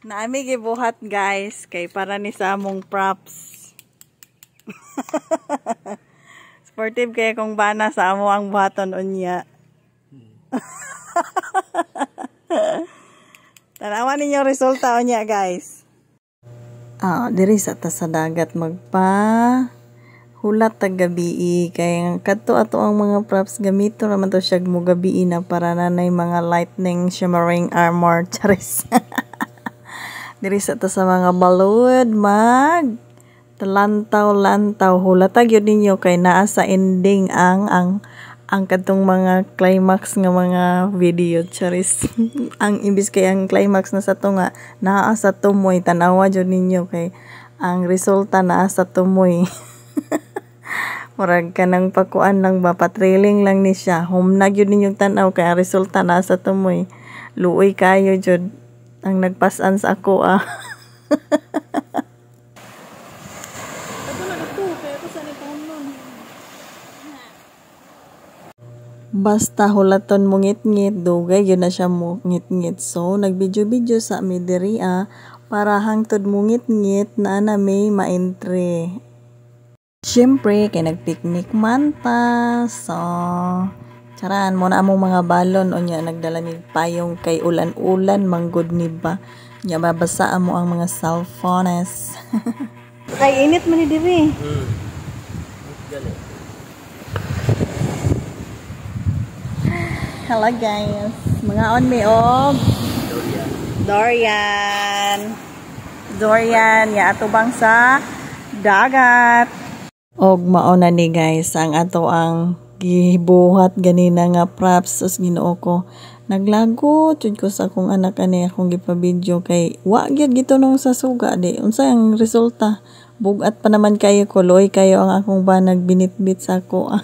Naami gibuhat guys kay para ni sa among props. Sportive kaya kung bana sa amo ang buhaton unya. Tanawan ninyo resulta unya guys. Diri sa ta sa dagat magpa hulat tag gabi kay kadto ato ang mga props gamito naman to siya mo gabi na para nanay mga lightning shimmering armor charis. Diri sa ta sa mga balud mag talantaw-lantaw hulatag yun ninyo kay naa sa ending ang kadtong mga climax nga mga video charis. Ang imbis kay ang climax na sa to nga naa sa tumoy tanawa jud ninyo kay ang resulta naa sa tumoy. Murag ka ng pakuan lang ba patrailing lang ni siya humnag yun ninyong tanaw kay ang resulta naa sa tumoy luoy kayo jud ang nagpasan sa ako Basta hulaton mo ngit-ngit, dugay yun na siya mo ngit-ngit. So, nag-video-video sa mi diri para hangtod mo ngit-ngit na may ma-entry. Siyempre, kay nag-picnic man ta. So, charan mo na among mga balon o nya nagdala ni payong kay ulan-ulan manggod ni ba. Nya babasa mo ang mga cellphones. Kay init man ni diri. Hello guys, mga on me og Dorian ya ato bang sa dagat. Og mao na ni guys ang ato ang gibuhat ganina nga props sus Ginoo ko. Naglagot jud ko sa akong anak ani akong gipa-video kay wa gyud gitunong sa suga di. Unsa ang resulta? Bugat pa naman kayo kuloy kayo ang akong banag binitbit sa ako.